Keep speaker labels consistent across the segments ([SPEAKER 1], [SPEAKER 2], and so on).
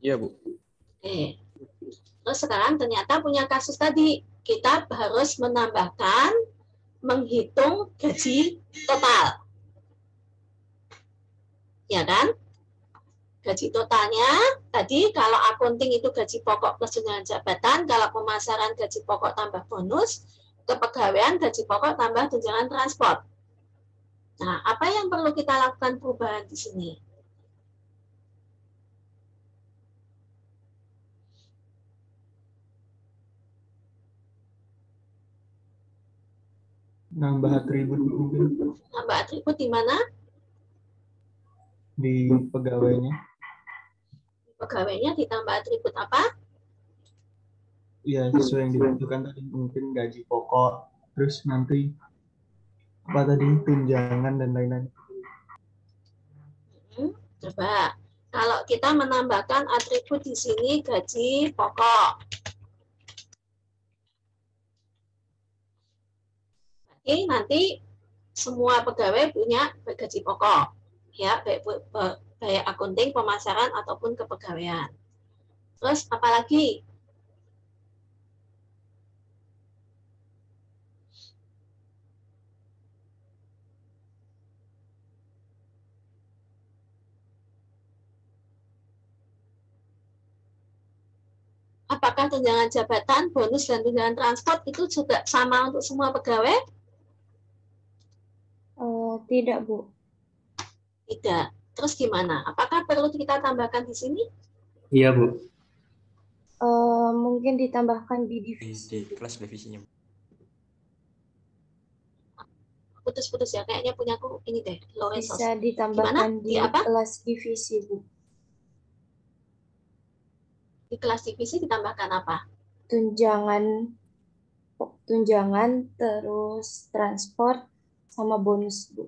[SPEAKER 1] Iya, Bu.
[SPEAKER 2] Oke. Terus sekarang ternyata punya kasus tadi, kita harus menambahkan, menghitung gaji total. Ya kan? Gaji totalnya, tadi kalau akunting itu gaji pokok plus tunjangan jabatan, kalau pemasaran gaji pokok tambah bonus, kepegawaian gaji pokok tambah tunjangan transport. Nah, apa yang perlu kita lakukan perubahan di sini?
[SPEAKER 3] Nambah atribut mungkin
[SPEAKER 2] Nambah atribut di mana?
[SPEAKER 3] di pegawainya.
[SPEAKER 2] Pegawainya ditambah atribut apa?
[SPEAKER 3] Ya, sesuai yang dibutuhkan tadi, mungkin gaji pokok, terus nanti apa tadi, tunjangan dan lain-lain.
[SPEAKER 2] Coba, kalau kita menambahkan atribut di sini gaji pokok. Oke, nanti semua pegawai punya gaji pokok, ya, baik akunting, pemasaran ataupun kepegawaian. Terus apalagi? Apakah tunjangan jabatan, bonus, dan tunjangan transport itu juga sama untuk semua pegawai?
[SPEAKER 4] Tidak, Bu.
[SPEAKER 2] Tidak. Terus gimana? Apakah perlu kita tambahkan di sini?
[SPEAKER 5] Iya, Bu.
[SPEAKER 4] Mungkin ditambahkan di divisi.
[SPEAKER 1] Di kelas divisinya.
[SPEAKER 2] Putus-putus ya, kayaknya punyaku ini deh, low resource.
[SPEAKER 4] Bisa ditambahkan
[SPEAKER 2] Gimana?
[SPEAKER 4] di kelas divisi, Bu.
[SPEAKER 2] Di kelas divisi ditambahkan apa?
[SPEAKER 4] Tunjangan, terus transport, sama bonus, Bu.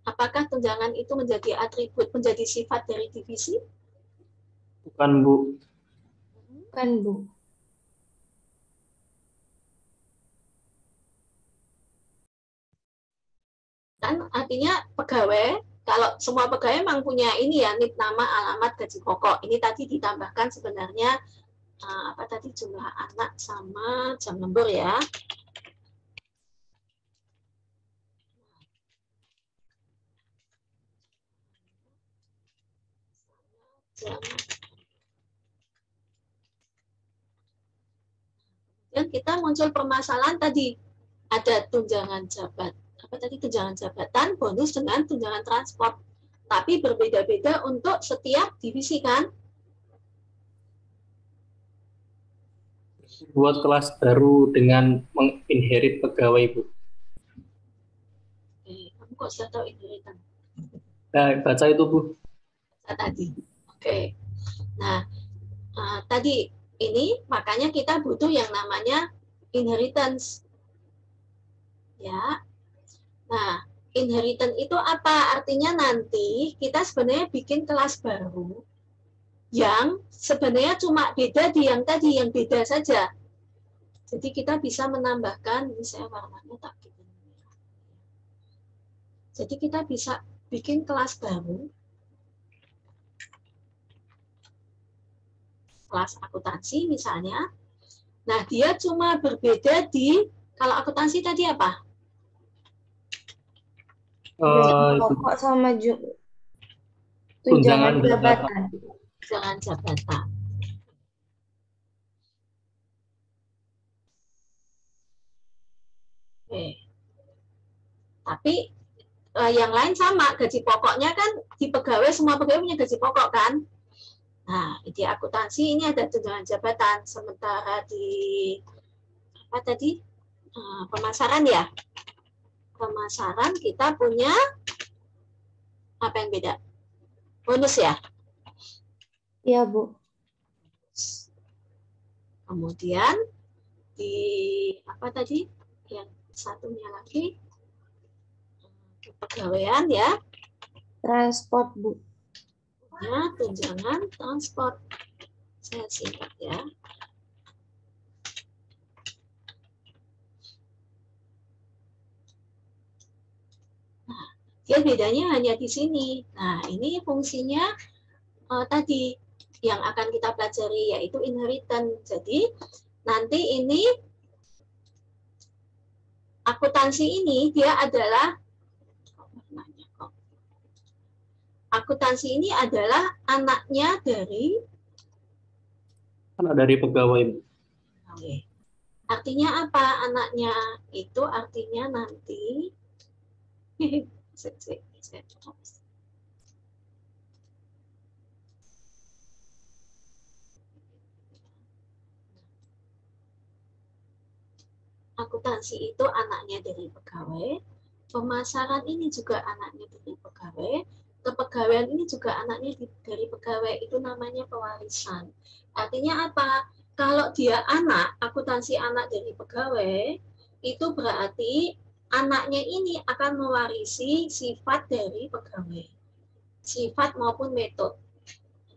[SPEAKER 2] Apakah tunjangan itu menjadi atribut, menjadi sifat dari divisi?
[SPEAKER 5] Bukan, Bu.
[SPEAKER 4] Bukan, Bu.
[SPEAKER 2] Kan artinya pegawai, kalau semua pegawai memang punya ini ya, NIP, nama, alamat, gaji pokok. Ini tadi ditambahkan sebenarnya apa tadi, jumlah anak sama jam lembur ya. Dan kita muncul permasalahan tadi, ada tunjangan jabatan, bonus dengan tunjangan transport. Tapi berbeda-beda untuk setiap divisi kan?
[SPEAKER 5] Buat kelas baru dengan menginherit pegawai, Bu.
[SPEAKER 2] Kamu kok sudah tahu inheritan?
[SPEAKER 5] Baca itu, Bu.
[SPEAKER 2] Baca tadi. Oke. Nah, tadi ini makanya kita butuh yang namanya inheritance. Ya. Nah, inheritance itu apa? Artinya nanti kita sebenarnya bikin kelas baru yang sebenarnya cuma beda di yang tadi, yang beda saja. Jadi kita bisa menambahkan, ini saya warnanya tak bikin. Jadi kita bisa bikin kelas baru, kelas akuntansi misalnya. Nah, dia cuma berbeda di, kalau akuntansi tadi apa?
[SPEAKER 4] Pokok sama tunjangan jabatan.
[SPEAKER 2] Tunjangan jabatan. Oke. Tapi yang lain sama, gaji pokoknya kan di pegawai, semua pegawai punya gaji pokok kan? Nah, di akuntansi ini ada tunjangan jabatan, sementara di apa tadi? Pemasaran ya. Pemasaran kita punya apa yang beda? Bonus ya?
[SPEAKER 4] Iya, Bu.
[SPEAKER 2] Kemudian di apa tadi? Yang satunya lagi kepegawaian ya.
[SPEAKER 4] Transport, Bu.
[SPEAKER 2] Ya, tunjangan transport. Saya singkat ya. Nah, dia bedanya hanya di sini. Nah, ini fungsinya tadi yang akan kita pelajari, yaitu inheritance. Jadi nanti ini akuntansi ini dia adalah anaknya dari
[SPEAKER 5] Anak dari pegawai.
[SPEAKER 2] pegawai. Artinya apa anaknya? Itu artinya nanti akuntansi itu anaknya dari pegawai, pemasaran ini juga anaknya dari pegawai, kepegawaian ini juga anaknya dari pegawai, itu namanya pewarisan. Artinya apa? Kalau dia anak, akuntansi anak dari pegawai, itu berarti anaknya ini akan mewarisi sifat dari pegawai. Sifat maupun metode.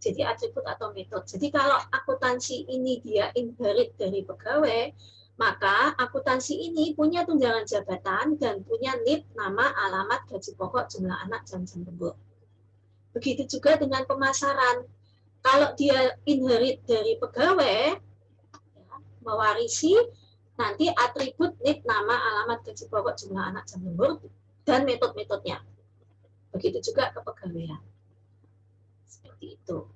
[SPEAKER 2] Jadi atribut atau metode. Jadi kalau akuntansi ini dia inherit dari pegawai, maka akuntansi ini punya tunjangan jabatan dan punya NIP, nama, alamat, gaji pokok, jumlah anak, jam lembur. Begitu juga dengan pemasaran. Kalau dia inherit dari pegawai, ya, mewarisi nanti atribut NIP, nama, alamat, gaji pokok, jumlah anak, jam lembur, dan metode-metodenya. Begitu juga kepegawaian. Seperti itu.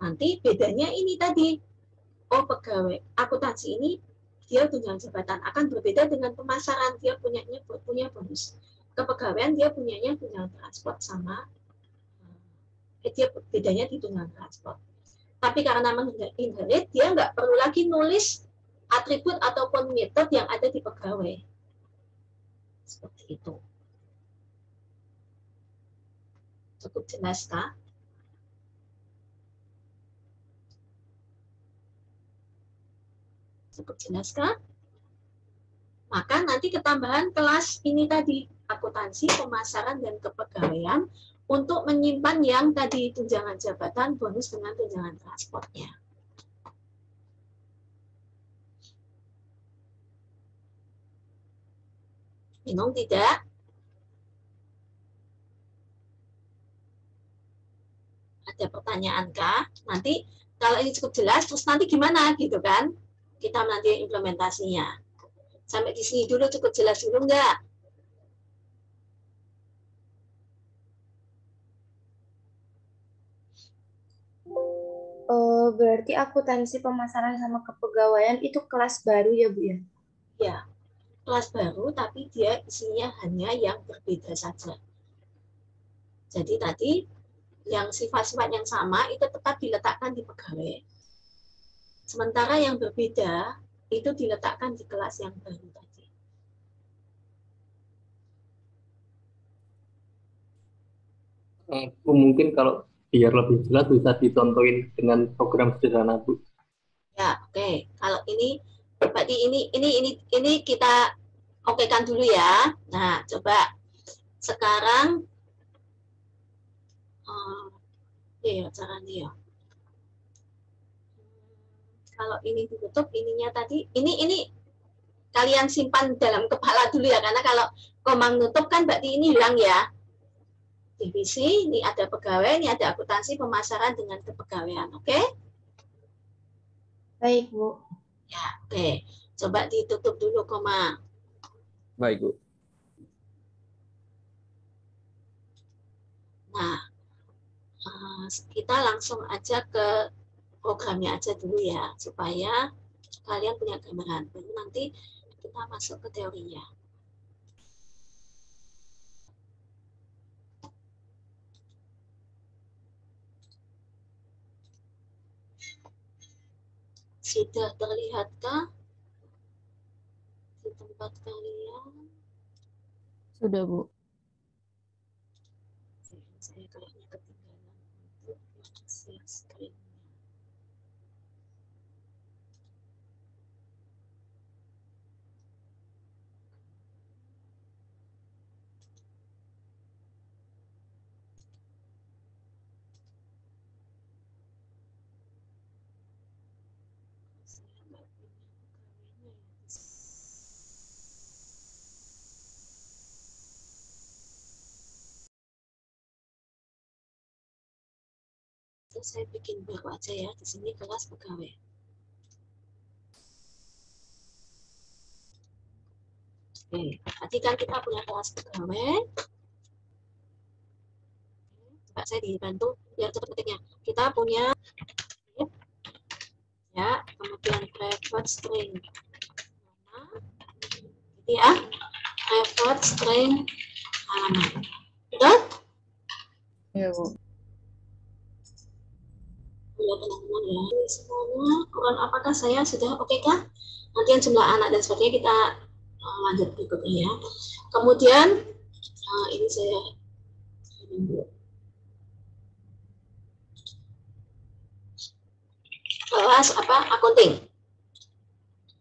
[SPEAKER 2] Nanti bedanya ini tadi. Oh, pegawai akuntansi ini dia tunjangan jabatan, akan berbeda dengan pemasaran, dia punya bonus. Kepegawaian dia punyanya tunjangan transport sama dia bedanya di tunjangan transport. Tapi karena inherit, dia nggak perlu lagi nulis atribut ataupun metode yang ada di pegawai. Seperti itu. Cukup jelas, Kak? Cukup jelas, Kak? Maka nanti ketambahan kelas ini tadi, akuntansi, pemasaran, dan kepegawaian, untuk menyimpan yang tadi tunjangan jabatan, bonus dengan tunjangan transportnya. Bingung tidak? Ada pertanyaan kah? Nanti kalau ini cukup jelas, terus nanti gimana gitu kan? Kita nanti implementasinya. Sampai di sini dulu cukup jelas dulu enggak?
[SPEAKER 4] Berarti akuntansi pemasaran sama kepegawaian itu kelas baru ya, Bu ya?
[SPEAKER 2] Ya, kelas baru tapi dia isinya hanya yang berbeda saja. Jadi tadi yang sifat-sifat yang sama itu tetap diletakkan di pegawai. Sementara yang berbeda itu diletakkan di kelas yang baru tadi.
[SPEAKER 5] Mungkin kalau biar lebih jelas bisa dicontohin dengan program sederhana, Bu.
[SPEAKER 2] Ya, oke. Kalau ini berarti ini kita okekan dulu ya. Nah, coba sekarang ya caranya ya. Kalau ini ditutup, ininya tadi ini kalian simpan dalam kepala dulu ya, karena kalau komang nutup kan berarti ini hilang ya. Divisi, ini ada pegawai, ini ada akuntansi, pemasaran dengan kepegawaian, oke?
[SPEAKER 4] Baik, Bu.
[SPEAKER 2] Ya, oke. Coba ditutup dulu koma.
[SPEAKER 1] Baik, Bu.
[SPEAKER 2] Nah, kita langsung aja ke programnya aja dulu ya, supaya kalian punya gambaran. Baru nanti kita masuk ke teorinya. Sudah terlihatkah di tempat kalian?
[SPEAKER 6] Sudah, Bu.
[SPEAKER 2] Saya kayaknya ketinggalan untuk share screen. Saya bikin baru aja ya, di sini kelas pegawai. Oke, tadi kan kita punya kelas pegawai. Coba saya dibantu biar cepat ketiknya. Kita punya ya, kemudian private string nama, gitu ya, private string halaman. Betul?
[SPEAKER 6] Iya, Bu.
[SPEAKER 2] Ya teman-teman ya, ini semuanya kurang apakah saya sudah oke kah? Nanti yang jumlah anak dan sebagainya kita lanjut berikutnya ya. Kemudian ini saya kelas apa? Akunting.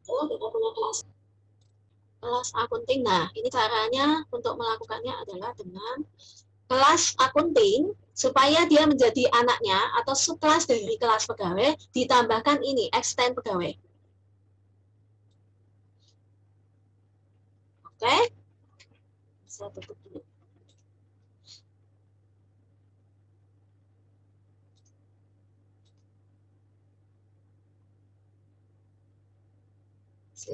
[SPEAKER 2] Oh, kita punya kelas akunting. Nah, ini caranya untuk melakukannya adalah dengan kelas akunting supaya dia menjadi anaknya atau subkelas dari kelas pegawai ditambahkan ini extend pegawai. Oke, saya tutup dulu.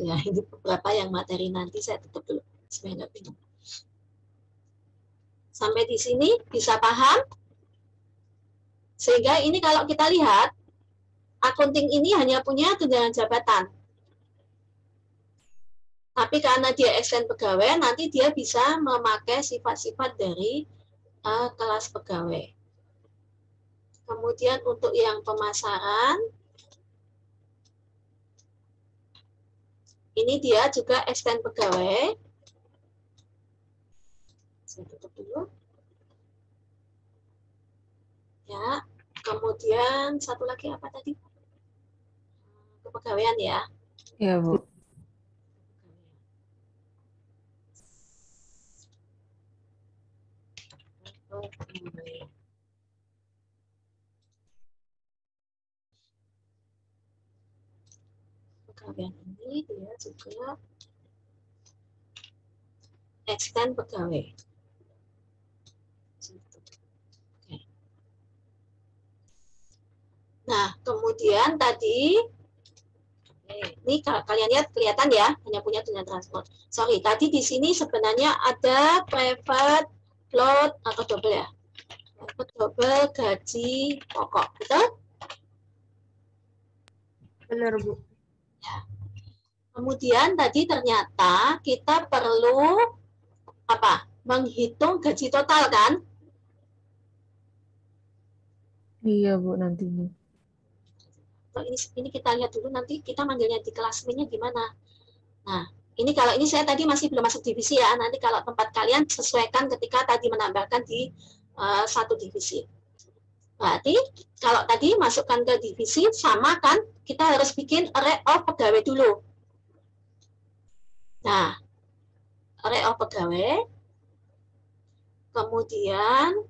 [SPEAKER 2] Ya, ini beberapa yang materi nanti saya tutup dulu supaya nggak bingung. Sampai di sini bisa paham? Sehingga ini kalau kita lihat, akunting ini hanya punya tunjangan jabatan. Tapi karena dia extend pegawai, nanti dia bisa memakai sifat-sifat dari kelas pegawai. Kemudian untuk yang pemasaran, ini dia juga extend pegawai. Saya tutup dulu. Ya, kemudian satu lagi apa tadi? Kepegawaian ya.
[SPEAKER 6] Iya, Bu.
[SPEAKER 2] Pegawaian ini dia juga extend pegawai. Nah, kemudian tadi ini kalian lihat kelihatan ya, hanya punya tunjangan transport. Sorry, tadi di sini sebenarnya ada private float atau double ya. Private double gaji pokok, betul?
[SPEAKER 4] Benar, Bu.
[SPEAKER 2] Ya. Kemudian tadi ternyata kita perlu apa? Menghitung gaji total kan?
[SPEAKER 6] Iya, Bu, nantinya.
[SPEAKER 2] Ini kita lihat dulu nanti kita manggilnya di kelas mainnya gimana. Nah, ini kalau ini saya tadi masih belum masuk divisi ya. Nanti kalau tempat kalian sesuaikan ketika tadi menambahkan di satu divisi. Berarti kalau tadi masukkan ke divisi sama kan kita harus bikin array of pegawai dulu. Nah, array of pegawai. Kemudian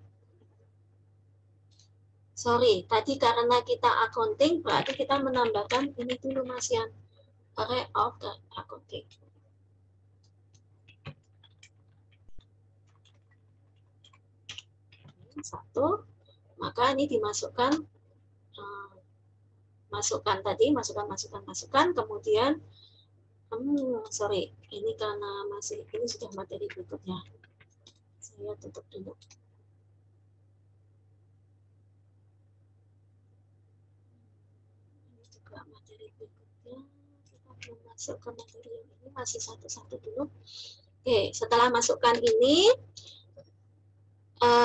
[SPEAKER 2] sorry, tadi karena kita accounting berarti kita menambahkan ini dulu Mas Yan. Array of accounting. Satu, maka ini dimasukkan masukkan, kemudian sorry, ini karena masih ini sudah materi berikutnya. Saya tutup dulu. Ini juga materi berikutnya. Kita belum masuk ke materi yang ini, masih satu-satu dulu. Oke, setelah masukkan ini,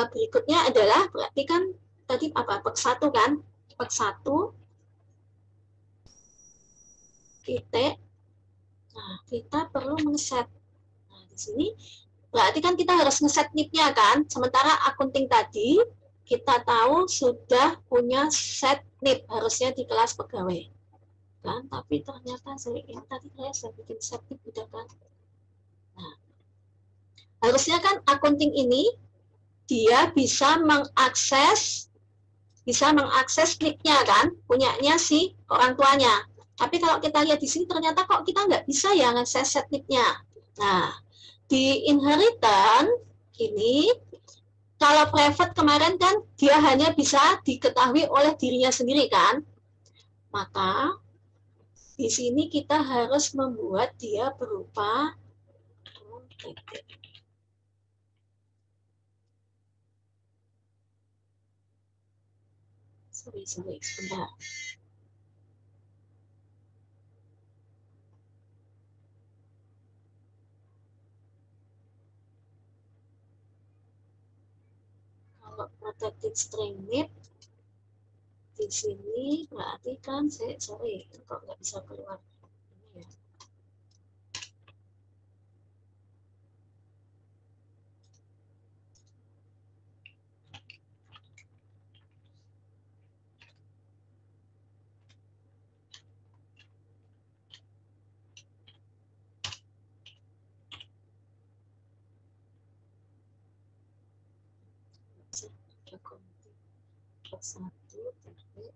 [SPEAKER 2] berikutnya adalah berarti kan tadi apa? Pek 1 kan? Pek 1 titik. Nah, kita perlu men-set. Nah, di sini berarti kan kita harus nge-set NIP-nya kan? Sementara akunting tadi kita tahu sudah punya set NIP harusnya di kelas pegawai. Kan? Tapi ternyata saya bikin set NIP udah kan. Nah, harusnya kan akunting ini dia bisa mengakses NIP-nya kan, punyanya si orang tuanya. Tapi kalau kita lihat di sini ternyata kok kita nggak bisa ya ngakses set NIP-nya. Nah, di inheritance ini kalau private kemarin kan dia hanya bisa diketahui oleh dirinya sendiri kan. Maka di sini kita harus membuat dia berupa protected. Sorry, sebentar. Kalau protected string name di sini berarti kan sorry kok nggak bisa keluar ini ya. Satu titik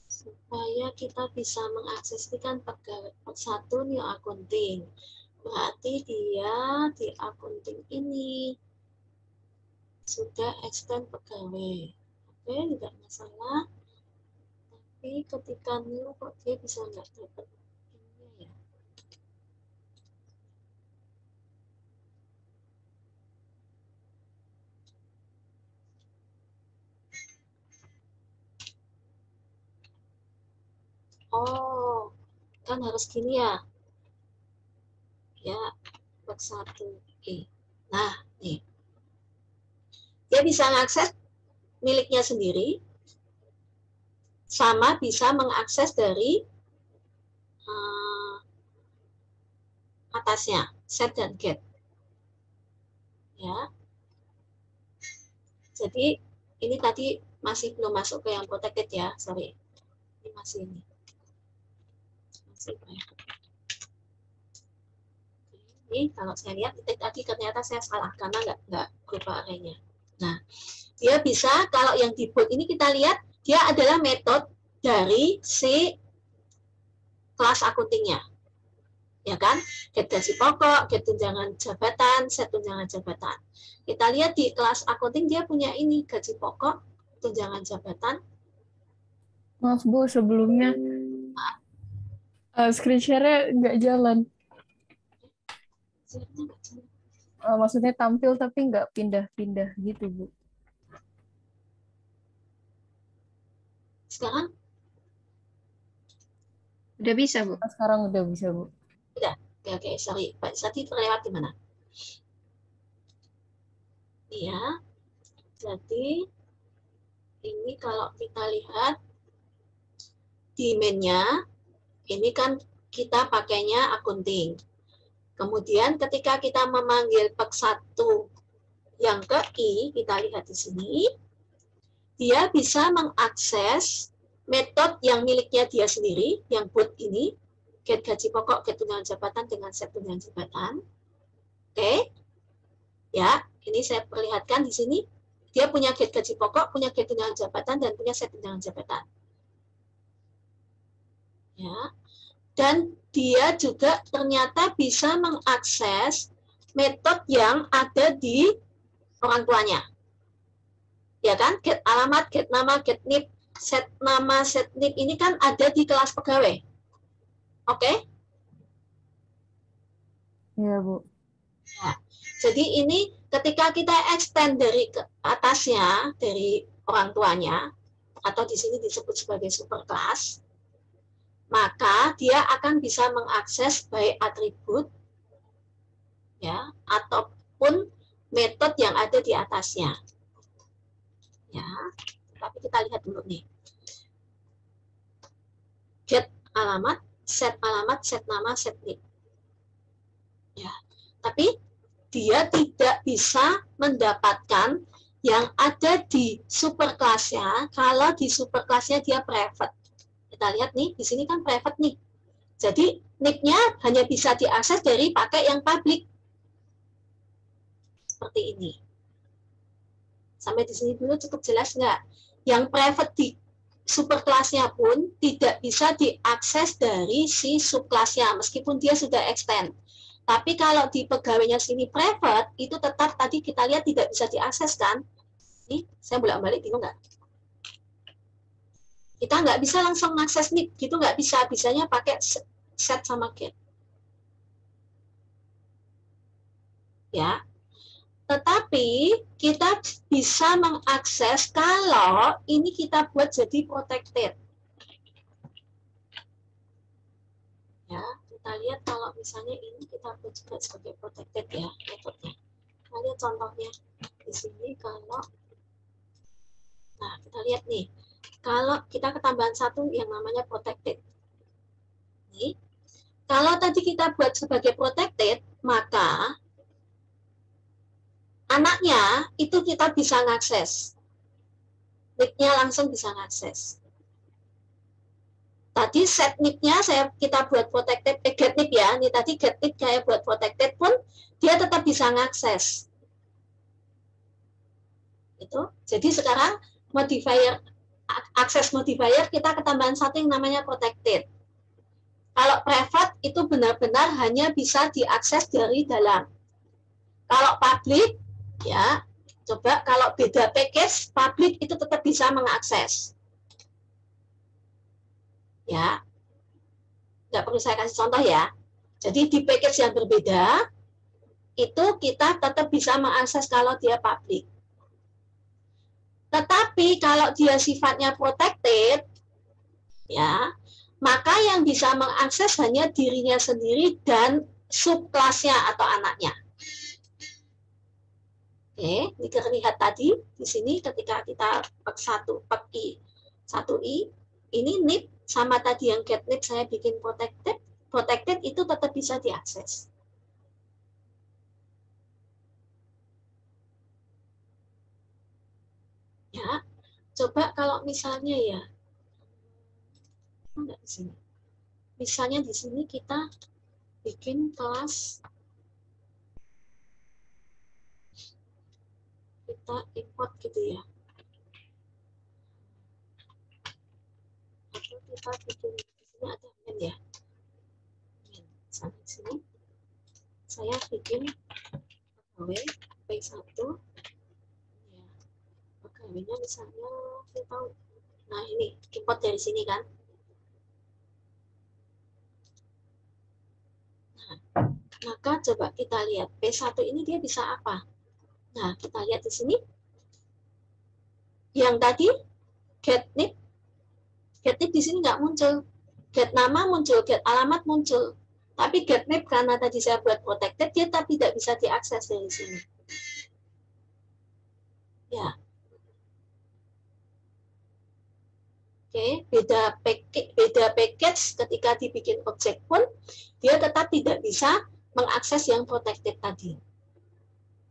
[SPEAKER 2] supaya kita bisa mengakses ini kan satu new accounting. Berarti dia di accounting ini sudah extend pegawai. Oke, tidak masalah. Tapi ketika new kok dia bisa nggak dapat ini ya. Oh, kan harus gini ya. Ya, bak 1E. Nah, nih. Dia bisa mengakses miliknya sendiri, sama bisa mengakses dari atasnya, set dan get. Ya. Jadi, ini tadi masih belum masuk ke yang protected ya, sorry. Ini masih ini. Masih private. Ini kalau saya lihat tadi ternyata saya salah karena nggak berupa arraynya. Nah, dia bisa kalau yang di bold ini kita lihat dia adalah metode dari si kelas accounting-nya. Ya kan? Get gaji pokok, get tunjangan jabatan, set tunjangan jabatan. Kita lihat di kelas accounting dia punya ini gaji pokok, tunjangan jabatan.
[SPEAKER 6] Maaf Bu, sebelumnya screen share-nya nggak jalan. Maksudnya tampil tapi nggak pindah-pindah gitu Bu.
[SPEAKER 2] Sekarang?
[SPEAKER 4] Udah bisa, Bu.
[SPEAKER 6] Sekarang udah bisa Bu.
[SPEAKER 2] Udah. Oke, sorry. Pak Sati terlewat di mana? Iya. Jadi ini kalau kita lihat di menu-nya, ini kan kita pakainya accounting. Kemudian ketika kita memanggil PEK 1 yang ke I, kita lihat di sini, dia bisa mengakses metode yang miliknya dia sendiri, yang bold ini, get gaji pokok, get tunjangan jabatan dengan set tunjangan jabatan. Oke. Ya, ini saya perlihatkan di sini. Dia punya get gaji pokok, punya get tunjangan jabatan, dan punya set tunjangan jabatan. Ya. Dan dia juga ternyata bisa mengakses metode yang ada di orang tuanya. Ya kan? Get alamat, get nama, get NIP, set nama, set NIP ini kan ada di kelas pegawai. Oke?
[SPEAKER 6] Iya, Bu.
[SPEAKER 2] Ya. Jadi ini ketika kita extend dari ke atasnya, dari orang tuanya, atau di sini disebut sebagai superclass, maka dia akan bisa mengakses baik atribut ya ataupun metode yang ada di atasnya. Ya, tapi kita lihat dulu nih. Get alamat, set nama, set NIP. Ya, tapi dia tidak bisa mendapatkan yang ada di superclass-nya kalau di superclass-nya dia private. Kita lihat nih, di sini kan private nih. Jadi NIP-nya hanya bisa diakses dari pakai yang public. Seperti ini. Sampai di sini dulu cukup jelas nggak? Yang private di superkelasnya pun tidak bisa diakses dari si subkelasnya, meskipun dia sudah extend. Tapi kalau di pegawainya sini private, itu tetap tadi kita lihat tidak bisa diakses kan? Nih, saya bolak-balik bingung nggak? Kita nggak bisa langsung mengakses NIP, gitu nggak bisa. Bisanya pakai set sama get. Ya. Tetapi kita bisa mengakses kalau ini kita buat jadi protected. Ya, kita lihat kalau misalnya ini kita buat juga sebagai protected ya metodenya. Kita lihat contohnya di sini kalau, nah kita lihat nih, kalau kita ketambahan satu yang namanya protected. Nih, kalau tadi kita buat sebagai protected, maka anaknya itu kita bisa ngakses. NIP-nya langsung bisa ngakses. Tadi set NIP-nya kita buat protected, get NIP ya. Ini tadi get NIP saya buat protected pun dia tetap bisa ngakses. Itu. Jadi sekarang modifier akses modifier kita ketambahan satu yang namanya protected. Kalau private itu benar-benar hanya bisa diakses dari dalam. Kalau public ya, coba kalau beda package, public itu tetap bisa mengakses. Ya, nggak perlu saya kasih contoh ya. Jadi di package yang berbeda, itu kita tetap bisa mengakses kalau dia public. Tetapi kalau dia sifatnya protected, ya, maka yang bisa mengakses hanya dirinya sendiri dan subkelasnya atau anaknya. Oke, ini terlihat tadi di sini ketika kita pak 1i, ini NIP sama tadi yang get NIP saya bikin protected itu tetap bisa diakses. Ya, coba kalau misalnya ya, enggak di sini. Misalnya di sini kita bikin kelas, kita import gitu ya. Atau kita bikin di sini ada main ya. Misalnya di sini saya bikin pegawai P1 ya. Pegawainya misalnya kita, nah ini import dari sini kan. Nah, maka coba kita lihat P1 ini dia bisa apa? Nah, kita lihat di sini. Yang tadi get NIP di sini nggak muncul. Get nama muncul, get alamat muncul. Tapi get NIP karena tadi saya buat protected, dia tidak bisa diakses dari sini. Ya. Oke, beda package ketika dibikin objek pun, dia tetap tidak bisa mengakses yang protected tadi.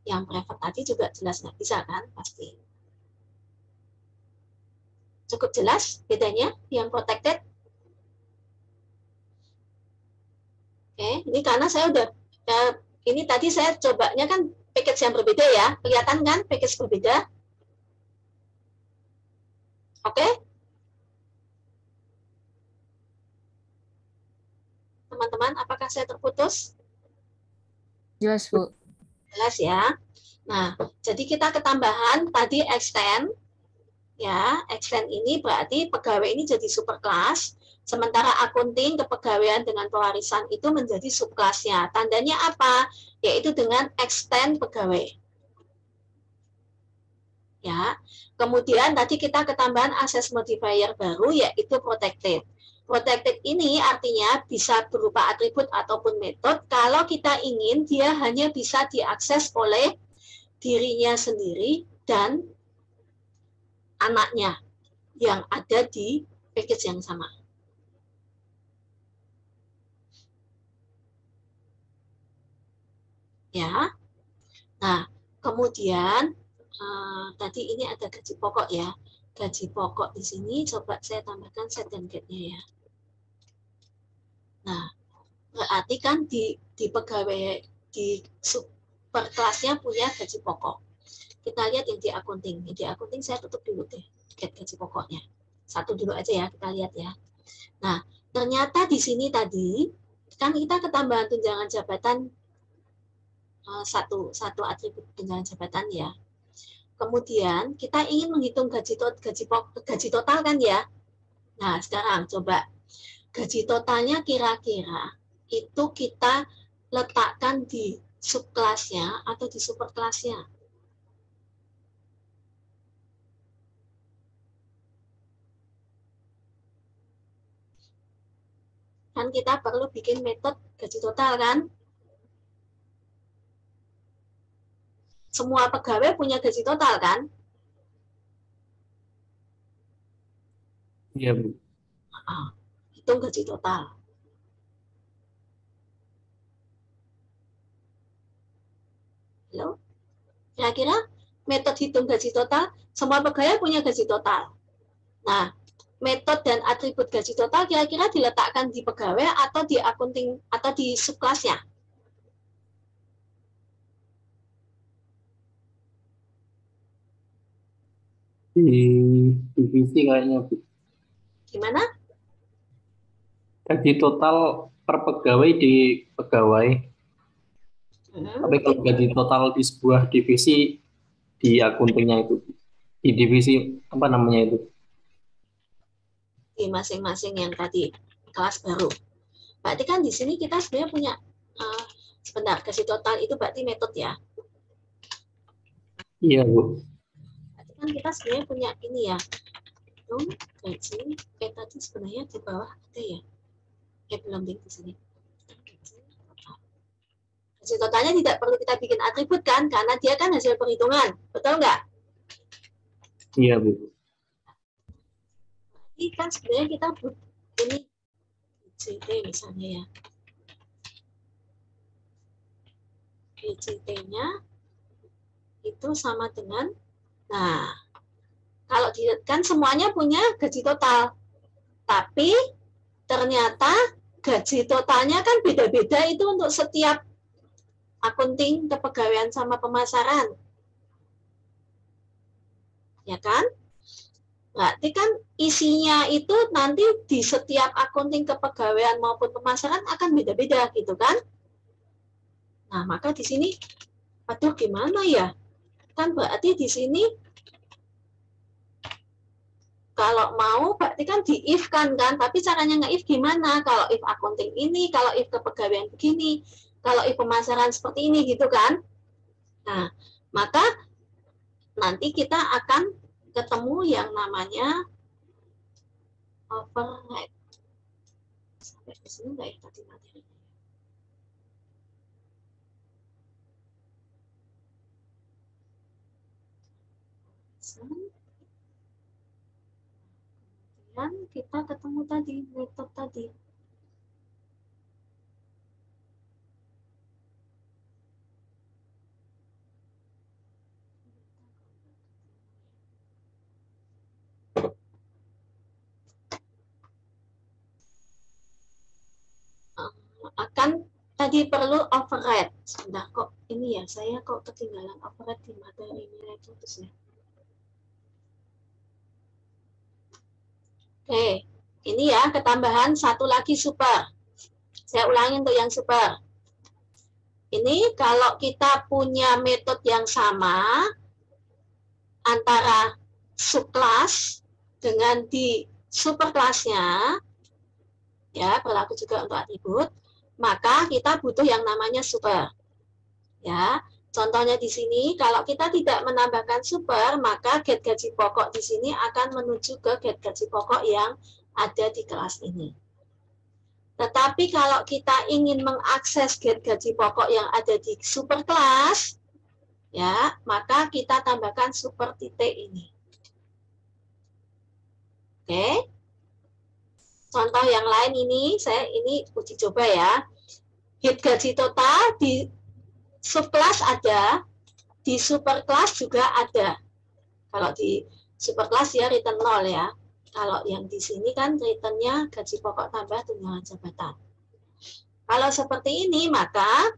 [SPEAKER 2] Yang private tadi juga jelas nggak bisa kan, pasti. Cukup jelas bedanya yang protected? Oke, ini karena saya udah, ini tadi saya cobanya kan package yang berbeda ya, kelihatan kan package berbeda? Oke? Teman-teman, apakah saya terputus?
[SPEAKER 6] Jelas, Bu.
[SPEAKER 2] Jelas ya. Nah, jadi kita ketambahan tadi extend, ya, extend ini berarti pegawai ini jadi superclass, sementara akunting kepegawaian dengan pewarisan itu menjadi subkelasnya. Tandanya apa? Yaitu dengan extend pegawai. Ya. Kemudian tadi kita ketambahan access modifier baru yaitu protected. Protected ini artinya bisa berupa atribut ataupun metode kalau kita ingin dia hanya bisa diakses oleh dirinya sendiri dan anaknya yang ada di package yang sama. Ya. Nah, kemudian tadi ini ada gaji pokok ya. Gaji pokok di sini coba saya tambahkan set dan get-nya ya. Nah, berarti kan di pegawai di super kelasnya punya gaji pokok. Kita lihat yang di akunting. Yang di akunting saya tutup dulu deh gaji pokoknya. Satu dulu aja ya, kita lihat ya. Nah, ternyata di sini tadi kan kita ketambahan tunjangan jabatan satu atribut tunjangan jabatan ya. Kemudian kita ingin menghitung gaji total kan ya. Nah, sekarang coba gaji totalnya kira-kira itu kita letakkan di subkelasnya atau di superkelasnya. Kan kita perlu bikin metode gaji total kan. Semua pegawai punya gaji total kan?
[SPEAKER 5] Iya, Bu.
[SPEAKER 2] Hitung gaji total. Halo? Kira-kira metode hitung gaji total, semua pegawai punya gaji total. Nah, metode dan atribut gaji total kira-kira diletakkan di pegawai atau di akunting atau di subkelasnya?
[SPEAKER 5] Di divisi kayaknya, Bu.
[SPEAKER 2] Gimana?
[SPEAKER 5] Gaji total per pegawai di pegawai. Tapi kalau gaji total di sebuah divisi di akuntingnya itu, di divisi apa namanya itu?
[SPEAKER 2] Di masing-masing yang tadi kelas baru. Berarti kan di sini kita sebenarnya punya sebentar, gaji total itu berarti metode ya.
[SPEAKER 5] Iya, Bu.
[SPEAKER 2] Berarti kan kita sebenarnya punya ini ya. Gaji tadi sebenarnya di bawah ada ya. Belum di sini. Gaji totalnya tidak perlu kita bikin atribut kan, karena dia kan hasil perhitungan, betul nggak?
[SPEAKER 5] Iya, Bu.
[SPEAKER 2] Ini kan sebenarnya kita ini GT misalnya ya. GT-nya itu sama dengan, nah, kalau kan semuanya punya gaji total, tapi ternyata gaji totalnya kan beda-beda itu untuk setiap akunting, kepegawaian, sama pemasaran. Ya kan? Berarti kan isinya itu nanti di setiap akunting, kepegawaian maupun pemasaran akan beda-beda gitu kan? Nah, maka di sini aduh gimana ya? Kan berarti di sini kalau mau berarti kan di if kan, tapi caranya nge-if gimana? Kalau if akunting ini, kalau if kepegawaian begini, kalau if pemasaran seperti ini gitu kan. Nah, maka nanti kita akan ketemu yang namanya overhead. Sampai di sini enggak ya tadi materinya? Kemudian kita ketemu tadi metode tadi. Akan tadi perlu overhead. Sebentar kok ini ya, saya kok ketinggalan overhead di materi nilai putusnya. Oke, ini ya ketambahan satu lagi super. Saya ulangi untuk yang super. Ini kalau kita punya metode yang sama antara subkelas dengan di superkelasnya, ya berlaku juga untuk atribut, maka kita butuh yang namanya super. Ya, contohnya di sini kalau kita tidak menambahkan super, maka get gaji pokok di sini akan menuju ke get gaji pokok yang ada di kelas ini. Tetapi kalau kita ingin mengakses get gaji pokok yang ada di superkelas, ya, maka kita tambahkan super titik ini. Oke. Contoh yang lain ini, ini uji coba ya. Hit gaji total di subkelas ada, di superkelas juga ada. Kalau di superkelas ya return 0 ya. Kalau yang di sini kan returnnya gaji pokok tambah tunjangan jabatan. Kalau seperti ini, maka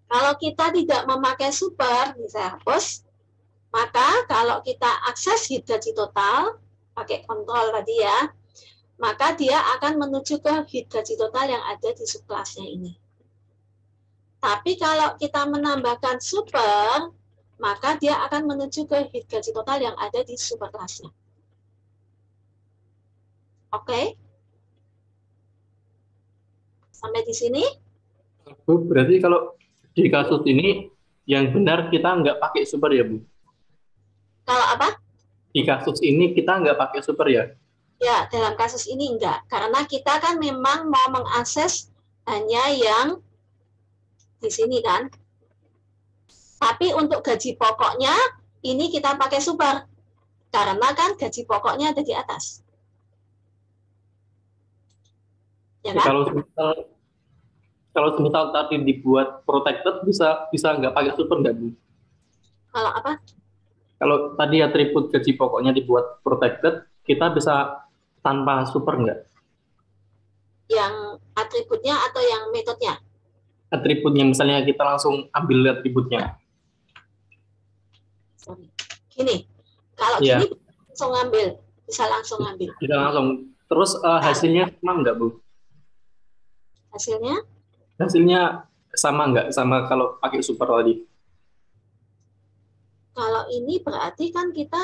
[SPEAKER 2] kalau kita tidak memakai super, bisa hapus, maka kalau kita akses hit gaji total, pakai kontrol tadi ya, maka dia akan menuju ke hit gaji total yang ada di subkelasnya ini. Tapi kalau kita menambahkan super, maka dia akan menuju ke hit gaji total yang ada di superkelasnya. Oke? Sampai di sini?
[SPEAKER 5] Bu, berarti kalau di kasus ini yang benar kita nggak pakai super ya, Bu?
[SPEAKER 2] Kalau apa?
[SPEAKER 5] Di kasus ini kita nggak pakai super ya?
[SPEAKER 2] Ya, dalam kasus ini enggak. Karena kita kan memang mau mengakses hanya yang di sini kan. Tapi untuk gaji pokoknya, ini kita pakai super. Karena kan gaji pokoknya ada di atas. Ya kan?
[SPEAKER 5] Kalau semisal tadi dibuat protected, bisa nggak pakai super nggak, Bu?
[SPEAKER 2] Kalau apa?
[SPEAKER 5] Kalau tadi atribut gaji pokoknya dibuat protected, kita bisa tanpa super nggak?
[SPEAKER 2] Yang atributnya atau yang metodenya?
[SPEAKER 5] Atributnya, misalnya kita langsung ambil atributnya.
[SPEAKER 2] Sorry. Gini, kalau
[SPEAKER 5] Iya.
[SPEAKER 2] gini langsung ngambil, bisa langsung ngambil.
[SPEAKER 5] Kita langsung. Terus hasilnya sama nggak, Bu?
[SPEAKER 2] Hasilnya?
[SPEAKER 5] Hasilnya sama nggak sama kalau pakai super tadi?
[SPEAKER 2] Kalau ini berarti kan kita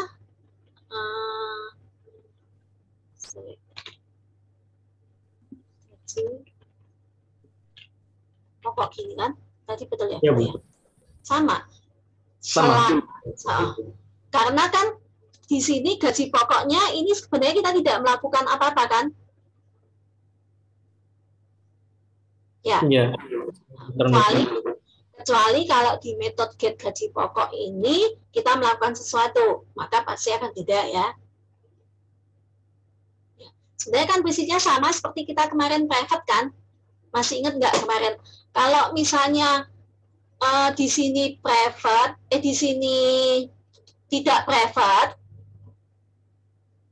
[SPEAKER 2] pokok gini kan? Tadi betul ya?
[SPEAKER 5] Iya, Bu.
[SPEAKER 2] Sama.
[SPEAKER 5] Sama.
[SPEAKER 2] Karena kan di sini gaji pokoknya ini sebenarnya kita tidak melakukan apa-apa kan? Ya.
[SPEAKER 5] Iya.
[SPEAKER 2] Kecuali kalau di metode get gaji pokok ini kita melakukan sesuatu, maka pasti akan beda ya. Sebenarnya kan prinsipnya sama seperti kita kemarin private kan? Masih ingat nggak kemarin? Kalau misalnya di sini private, di sini tidak private,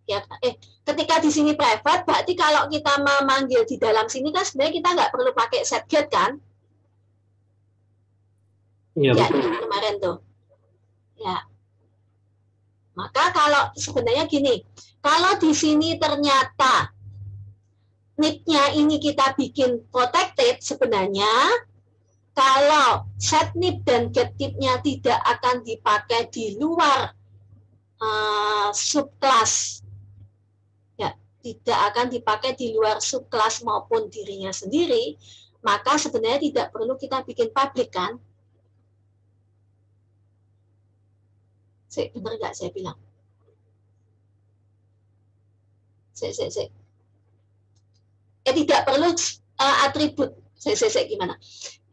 [SPEAKER 2] ya, ketika di sini private, berarti kalau kita memanggil di dalam sini kan sebenarnya kita nggak perlu pakai set get kan?
[SPEAKER 5] Iya,
[SPEAKER 2] Ya, kemarin tuh. Ya. Maka kalau sebenarnya gini, kalau di sini ternyata NIP-nya ini kita bikin protected, sebenarnya kalau set NIP dan get NIP-nya tidak akan dipakai di luar subkelas, ya, tidak akan dipakai di luar subkelas maupun dirinya sendiri, maka sebenarnya tidak perlu kita bikin public kan? Benar nggak saya bilang? Tidak perlu atribut. Gimana?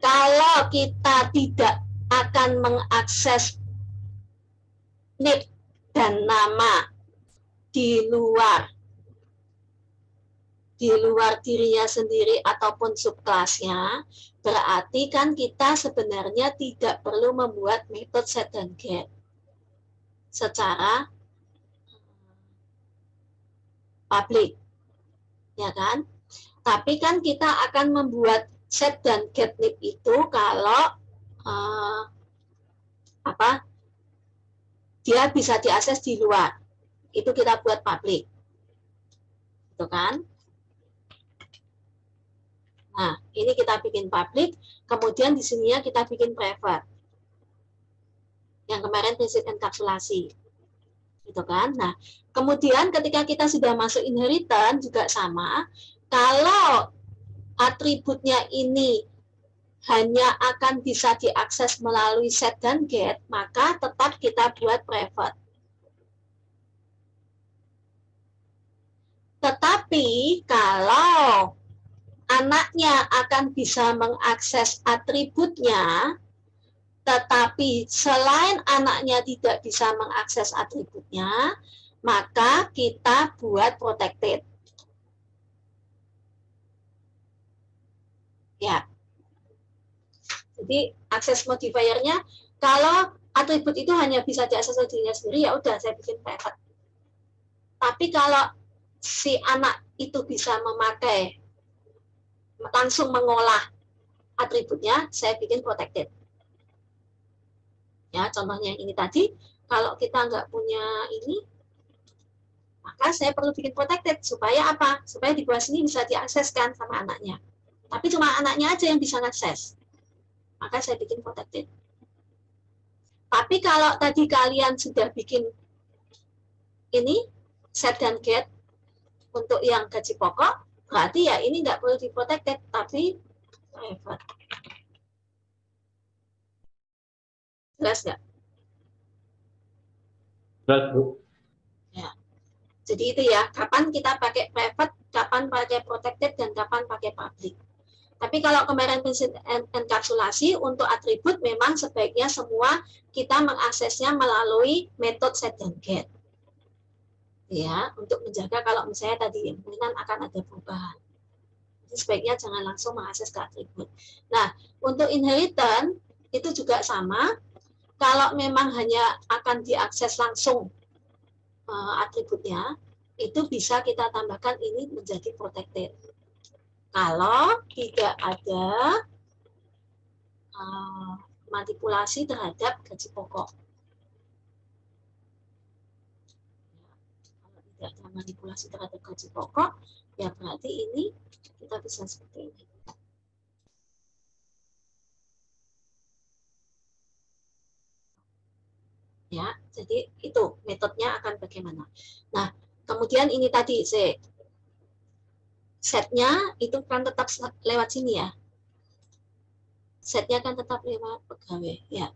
[SPEAKER 2] Kalau kita tidak akan mengakses NIP dan nama di luar dirinya sendiri ataupun subkelasnya, berarti kan kita sebenarnya tidak perlu membuat metode set dan get secara publik, ya kan? Tapi kan kita akan membuat set dan get NIP itu kalau dia bisa diakses di luar, itu kita buat publik, itu kan? Nah, ini kita bikin publik, kemudian di sininya kita bikin private. Yang kemarin prinsip enkapsulasi, gitu kan? Nah, kemudian ketika kita sudah masuk inheritance juga sama. Kalau atributnya ini hanya akan bisa diakses melalui set dan get, maka tetap kita buat private. Tetapi kalau anaknya akan bisa mengakses atributnya, tetapi selain anaknya tidak bisa mengakses atributnya, maka kita buat protected. Ya. Jadi akses modifiernya, kalau atribut itu hanya bisa diakses oleh dirinya sendiri, ya udah saya bikin private. Tapi kalau si anak itu bisa memakai langsung mengolah atributnya, saya bikin protected. Ya, contohnya yang ini tadi, kalau kita nggak punya ini, maka saya perlu bikin protected. Supaya apa? Supaya di bawah sini bisa diakseskan sama anaknya. Tapi cuma anaknya aja yang bisa ngakses. Maka saya bikin protected. Tapi kalau tadi kalian sudah bikin ini, set dan get, untuk yang gaji pokok, berarti ya ini nggak perlu di protected, tapi private. Jelas nggak?
[SPEAKER 5] Jelas, Bu.
[SPEAKER 2] Ya. Jadi itu ya, kapan kita pakai private, kapan pakai protected, dan kapan pakai public. Tapi kalau kemarin prinsip enkapsulasi, untuk atribut memang sebaiknya semua kita mengaksesnya melalui metode set dan get. Ya, untuk menjaga kalau misalnya tadi kemungkinan akan ada perubahan. Jadi sebaiknya jangan langsung mengakses ke atribut. Nah, untuk inheritance itu juga sama. Kalau memang hanya akan diakses langsung atributnya, itu bisa kita tambahkan ini menjadi protected. Kalau tidak ada manipulasi terhadap gaji pokok. Tidak ada manipulasi terhadap gaji pokok, ya berarti ini kita bisa seperti ini. Ya, jadi itu metodenya akan bagaimana. Nah, kemudian ini tadi setnya itu kan tetap lewat sini ya. Setnya kan tetap lewat pegawai, ya.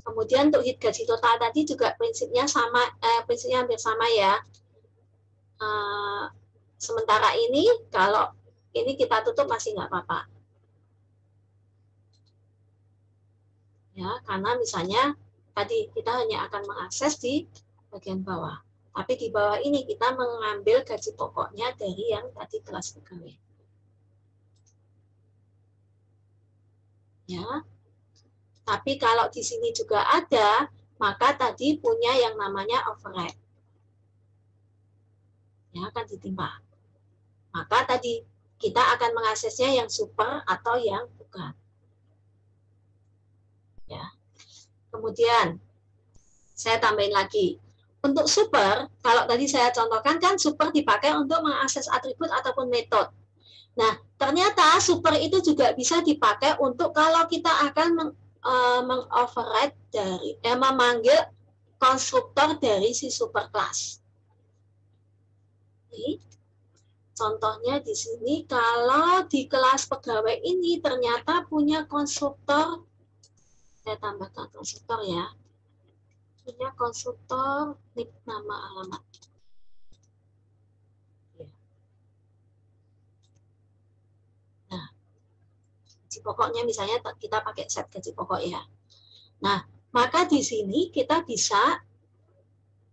[SPEAKER 2] Kemudian untuk hit gaji total tadi juga prinsipnya sama, prinsipnya hampir sama ya. Sementara ini kalau ini kita tutup masih nggak apa-apa. Ya, karena misalnya tadi kita hanya akan mengakses di bagian bawah. Tapi di bawah ini kita mengambil gaji pokoknya dari yang tadi kelas pegawai. Ya. Tapi kalau di sini juga ada, maka tadi punya yang namanya override. Ya, akan ditimpa. Maka tadi kita akan mengaksesnya yang super atau yang bukan. Ya. Kemudian saya tambahin lagi. Untuk super, kalau tadi saya contohkan kan super dipakai untuk mengakses atribut ataupun metode. Nah, ternyata super itu juga bisa dipakai untuk kalau kita akan mengoverride dari memanggil konstruktor dari si superclass. Ini contohnya di sini kalau di kelas pegawai ini ternyata punya konstruktor, saya tambahkan konstruktor ya, punya konstruktor nick nama alamat. Gaji pokoknya misalnya kita pakai set gaji pokok ya. Nah, maka di sini kita bisa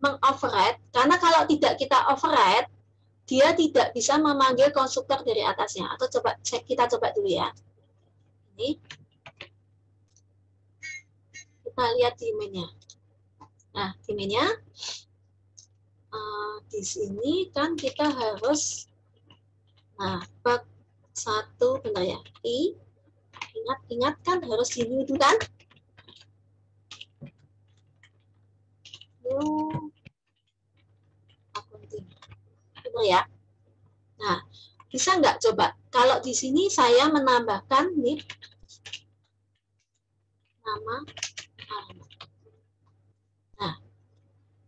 [SPEAKER 2] mengoverride, karena kalau tidak kita override, dia tidak bisa memanggil konstruktor dari atasnya. Atau coba kita coba dulu ya. Ini kita lihat di menu-nya. Nah, di menu-nya di sini kan kita harus bug 1 bentar ya. Ingat kan harus di new dulu kan? New accounting. Benar ya? Nah, bisa nggak coba? Kalau di sini saya menambahkan nick nama alamat. Nah,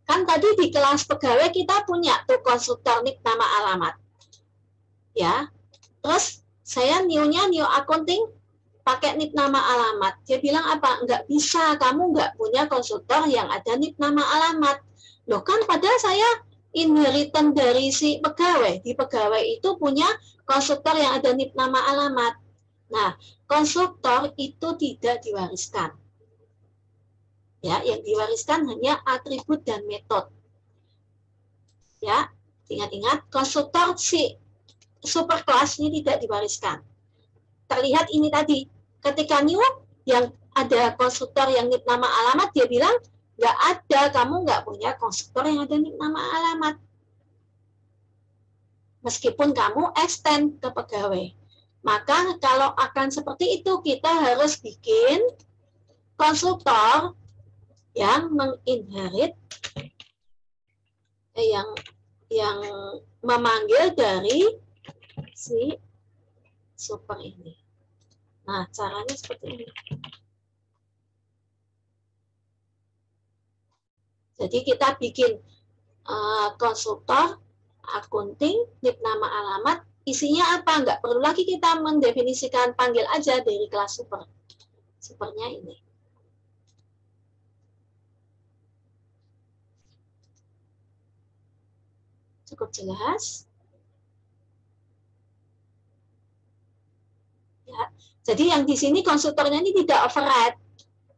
[SPEAKER 2] kan tadi di kelas pegawai kita punya tuh konstruktor nick nama alamat. Ya. Terus saya new-nya new accounting pakai nick nama alamat. Dia bilang apa? Nggak bisa, kamu nggak punya konstruktor yang ada nick nama alamat. Loh kan padahal saya inheritance dari si pegawai. Di pegawai itu punya konstruktor yang ada nick nama alamat. Nah, konstruktor itu tidak diwariskan. Ya, yang diwariskan hanya atribut dan metode. Ya, ingat-ingat konstruktor si superclass ini tidak diwariskan. Terlihat ini tadi. Ketika new yang ada konstruktor yang nick nama alamat, dia bilang Nggak ada, kamu nggak punya konstruktor yang ada nama alamat. Meskipun kamu extend ke pegawai. Maka kalau akan seperti itu, kita harus bikin konstruktor yang menginherit, yang memanggil dari si super ini. Nah, caranya seperti ini. Jadi kita bikin konstruktor akunting, nip nama alamat, isinya apa? Nggak perlu lagi kita mendefinisikan, panggil aja dari kelas super. Supernya ini. Cukup jelas? Ya. Jadi yang di sini konstruktornya ini tidak override.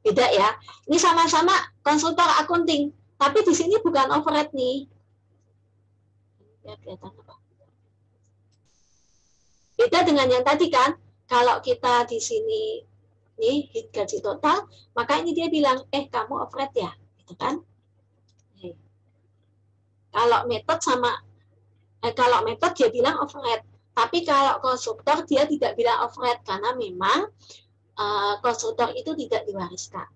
[SPEAKER 2] Beda ya. Ini sama-sama konstruktor akunting, tapi di sini bukan override nih. Ya, kelihatan apa? Beda dengan yang tadi kan, kalau kita di sini nih hit gaji total, maka ini dia bilang, kamu overhead ya, gitu kan? Kalau metode dia bilang overhead, tapi kalau konstruktor dia tidak bilang overhead karena memang konstruktor itu tidak diwariskan.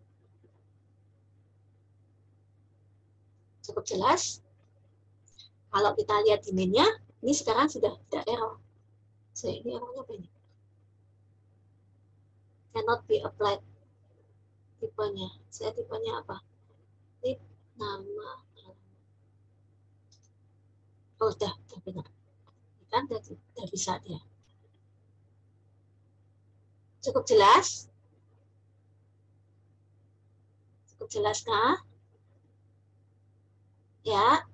[SPEAKER 2] Cukup jelas? Kalau kita lihat demand-nya, ini sekarang sudah tidak error. Ini errornya apa ini? Cannot be applied. Tipenya. Saya tipenya apa? Tip nama. Oh, udah benar. Kan udah bisa dia. Cukup jelas? Cukup jelas kah? Ya.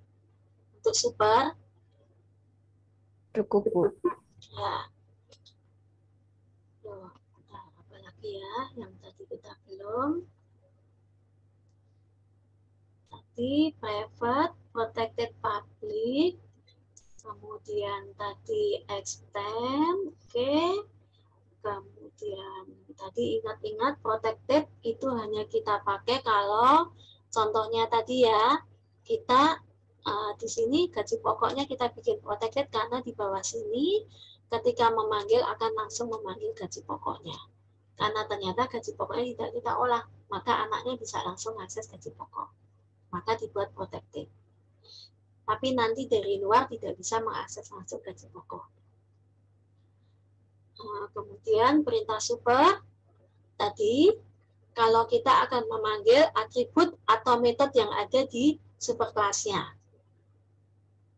[SPEAKER 2] Untuk super.
[SPEAKER 6] Cukup, Bu.
[SPEAKER 2] Ya. Loh, apa lagi ya yang tadi kita belum? Tadi private, protected public, kemudian tadi extend, oke. Kemudian tadi ingat-ingat protected itu hanya kita pakai kalau contohnya tadi ya, kita di sini gaji pokoknya kita bikin protected karena di bawah sini ketika memanggil akan langsung memanggil gaji pokoknya. Karena ternyata gaji pokoknya tidak kita olah, maka anaknya bisa langsung akses gaji pokok. Maka dibuat protected. Tapi nanti dari luar tidak bisa mengakses langsung gaji pokok. Kemudian perintah super, tadi kalau kita akan memanggil atribut atau metode yang ada di superkelasnya.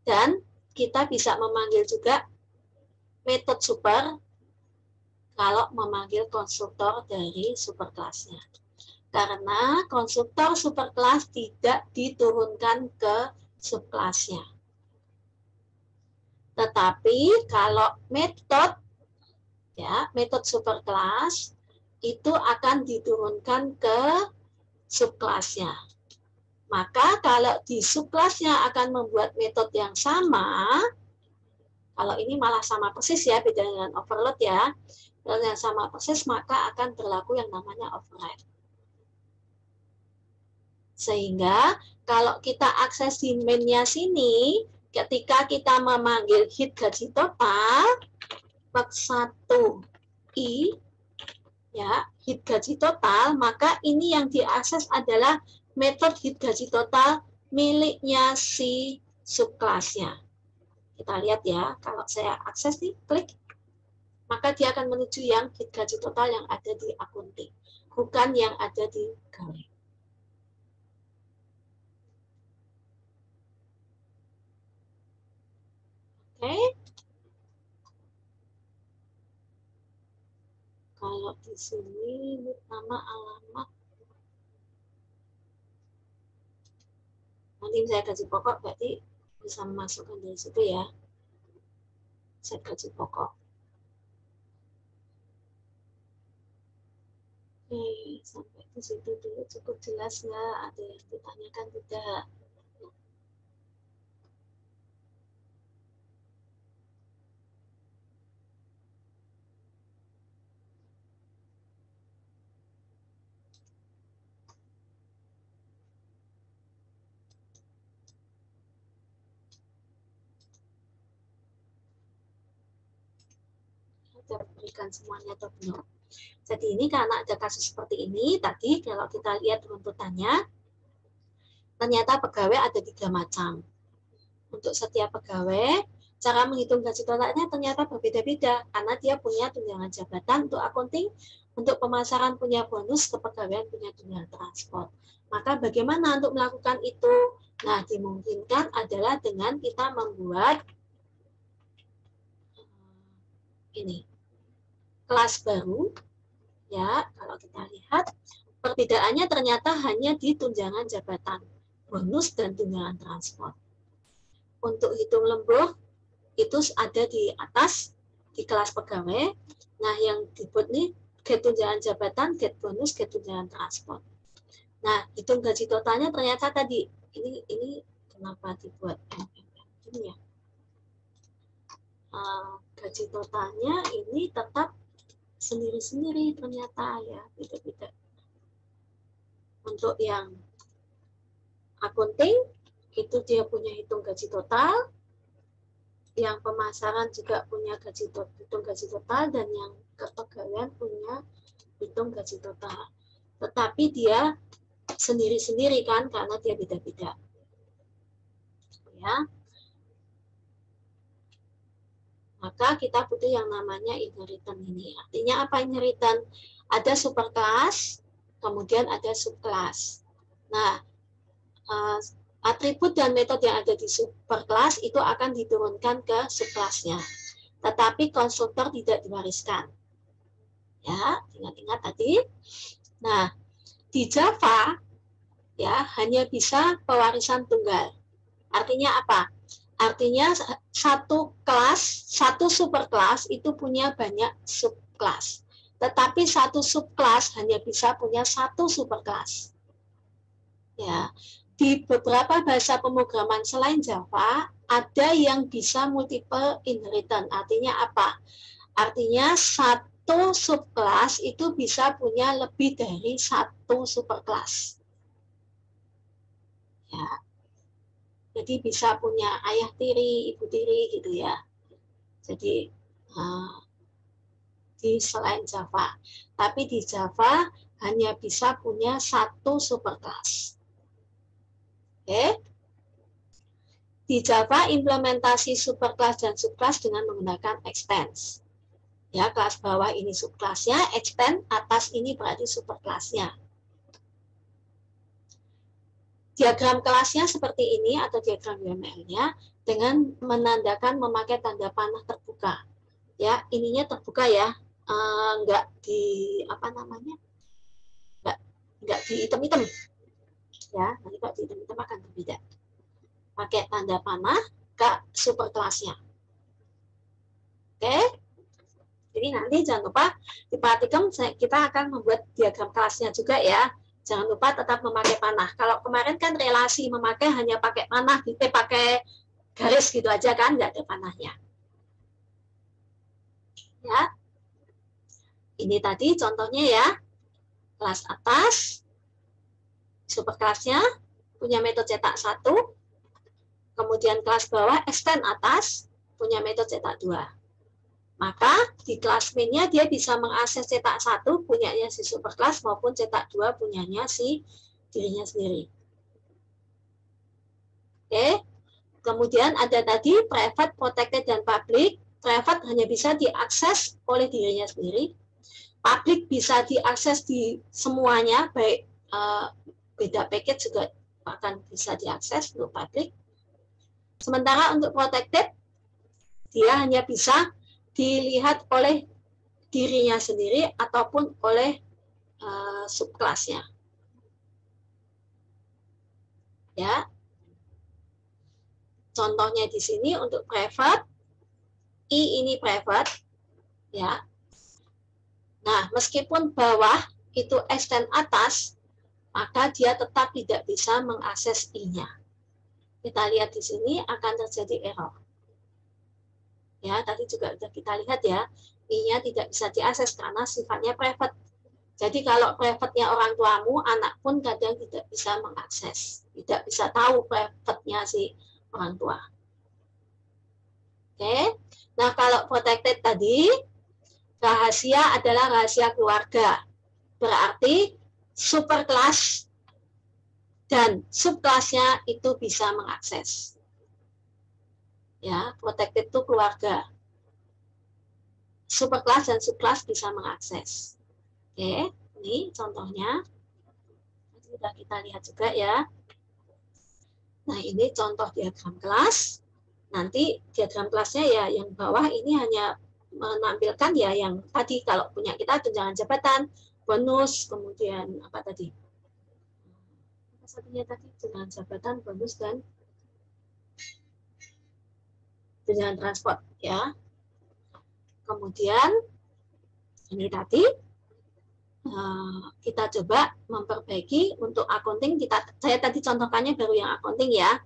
[SPEAKER 2] Dan kita bisa memanggil juga metode super kalau memanggil konstruktor dari superkelasnya. Karena konstruktor superkelas tidak diturunkan ke subkelasnya. Tetapi kalau metode superkelas itu akan diturunkan ke subkelasnya. Maka kalau di subkelasnya akan membuat metode yang sama, kalau ini malah sama persis ya, beda dengan overload ya, kalau yang sama persis maka akan berlaku yang namanya override. Sehingga kalau kita akses di main-nya sini, ketika kita memanggil hit gaji total, part 1i, ya, hit gaji total, maka ini yang diakses adalah metode hit gaji total miliknya si subkelasnya. Kita lihat ya, kalau saya akses nih, klik, maka dia akan menuju yang hit gaji total yang ada di akunting, bukan yang ada di gawe. Oke. Kalau di sini nama alamat, nanti saya gaji pokok berarti bisa memasukkan dari situ ya. Set gaji pokok. Oke, sampai di situ dulu cukup jelas nggak? Ada yang ditanyakan tidak? Saya berikan semuanya atau belum. Jadi ini karena ada kasus seperti ini, tadi kalau kita lihat runtutannya, ternyata pegawai ada 3 macam. Untuk setiap pegawai, cara menghitung gaji totalnya ternyata berbeda-beda, karena dia punya tunjangan jabatan untuk accounting, untuk pemasaran punya bonus, kepegawaian punya tunjangan transport. Maka bagaimana untuk melakukan itu? Nah, dimungkinkan adalah dengan kita membuat ini kelas baru, ya. Kalau kita lihat perbedaannya ternyata hanya di tunjangan jabatan, bonus dan tunjangan transport. Untuk hitung lembur itu ada di atas di kelas pegawai. Nah, yang dibuat nih get tunjangan jabatan, get bonus, get tunjangan transport. Nah, hitung gaji totalnya ternyata tadi ini kenapa dibuat ini ya? Gaji totalnya ini tetap sendiri-sendiri ternyata ya, beda-beda. Untuk yang accounting itu dia punya hitung gaji total, yang pemasaran juga punya hitung gaji total, dan yang kepegawaian punya hitung gaji total. Tetapi dia sendiri-sendiri kan, karena dia beda-beda. Ya. Maka kita butuh yang namanya inheritance ini. Artinya apa inheritance? Ada superclass, kemudian ada subclass. Nah, atribut dan metode yang ada di superclass itu akan diturunkan ke subclassnya. Tetapi konstruktor tidak diwariskan. Ya, ingat-ingat tadi. Nah, di Java ya hanya bisa pewarisan tunggal. Artinya apa? Artinya satu kelas, satu superkelas itu punya banyak subkelas. Tetapi satu subkelas hanya bisa punya satu superkelas. Ya, di beberapa bahasa pemrograman selain Java ada yang bisa multiple inheritance. Artinya apa? Artinya satu subkelas itu bisa punya lebih dari satu superkelas. Ya. Jadi bisa punya ayah tiri, ibu tiri gitu ya. Jadi di selain Java. Tapi di Java hanya bisa punya satu superclass. Oke. Di Java implementasi superclass dan subclass dengan menggunakan extends. Ya, kelas bawah ini subclassnya, extend atas ini berarti superclassnya. Diagram kelasnya seperti ini atau diagram UML-nya dengan menandakan memakai tanda panah terbuka. Ya, ininya terbuka ya, enggak di apa namanya, enggak di hitam-hitam. Ya, nanti kalau di hitam-hitam akan berbeda. Pakai tanda panah ke superkelasnya. Oke. Jadi nanti jangan lupa diperhatikan, kita akan membuat diagram kelasnya juga ya. Jangan lupa tetap memakai panah. Kalau kemarin kan relasi memakai hanya pakai panah, pakai garis gitu aja kan, nggak ada panahnya. Ya, ini tadi contohnya ya, kelas atas, superkelasnya punya metode cetak 1, kemudian kelas bawah extend atas punya metode cetak 2. Maka di kelas min-nya dia bisa mengakses cetak 1 punyanya si superclass maupun cetak 2 punyanya si dirinya sendiri. Oke. Kemudian ada tadi private, protected, dan public. Private hanya bisa diakses oleh dirinya sendiri. Public bisa diakses di semuanya, baik beda package juga akan bisa diakses untuk public. Sementara untuk protected, dia hanya bisa dilihat oleh dirinya sendiri ataupun oleh subkelasnya. Ya. Contohnya di sini untuk private, I ini private, ya. Nah, meskipun bawah itu extend atas, maka dia tetap tidak bisa mengakses I-nya. Kita lihat di sini akan terjadi error. Ya, tadi juga sudah kita lihat ya, I-nya tidak bisa diakses karena sifatnya private. Jadi kalau private-nya orang tuamu, anak pun kadang tidak bisa mengakses, tidak bisa tahu private-nya si orang tua. Oke, nah kalau protected tadi, rahasia adalah rahasia keluarga. Berarti superkelas dan subkelasnya itu bisa mengakses. Ya, protected itu keluarga. Superkelas dan subkelas bisa mengakses. Oke, ini contohnya. Sudah kita lihat juga ya. Nah, ini contoh diagram kelas. Nanti diagram kelasnya ya yang bawah ini hanya menampilkan ya yang tadi kalau punya kita tunjangan jabatan, bonus, kemudian apa tadi? Apa satunya tadi? Tunjangan jabatan, bonus dan tunjangan transport ya. Kemudian ini tadi kita coba memperbaiki untuk accounting. Saya tadi contohkannya baru yang accounting ya.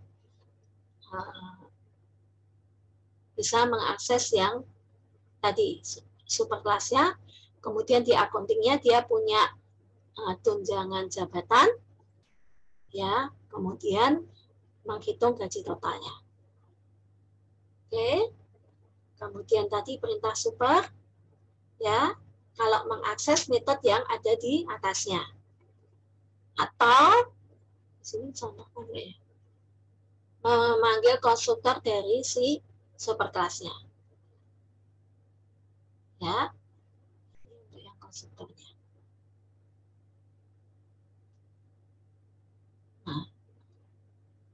[SPEAKER 2] Bisa mengakses yang tadi superkelasnya, kemudian di accountingnya dia punya tunjangan jabatan, ya, kemudian menghitung gaji totalnya. Oke, kemudian tadi perintah super, ya, kalau mengakses metode yang ada di atasnya, atau di sini contohnya ya, memanggil konstruktor dari si superkelasnya. Ya, ini untuk yang konstruktornya. Nah,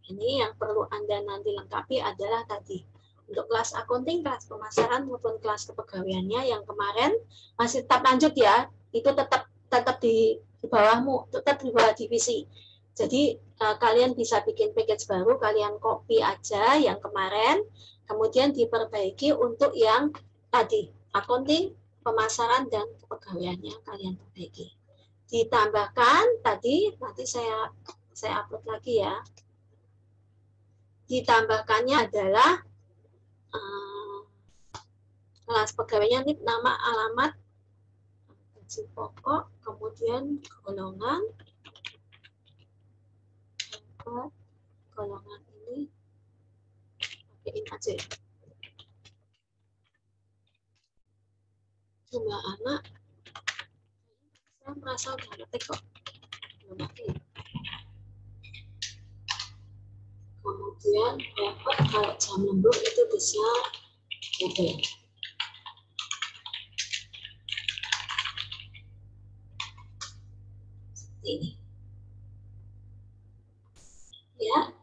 [SPEAKER 2] ini yang perlu Anda nanti lengkapi adalah tadi untuk kelas accounting, kelas pemasaran maupun kelas kepegawaiannya yang kemarin masih tetap lanjut ya, itu tetap di bawahmu, tetap di bawah divisi. Jadi kalian bisa bikin package baru, kalian copy aja yang kemarin, kemudian diperbaiki untuk yang tadi accounting, pemasaran dan kepegawaiannya kalian perbaiki. Ditambahkan tadi nanti saya upload lagi ya. Ditambahkannya adalah kelas pegawainya ini nama, alamat, gaji pokok, kemudian golongan, golongan ini pakaiin aja. Jumlah anak, saya merasa udah ngetik kok, belum pakai. Kemudian repot kalau jam lembur itu bisa double. Ini ya,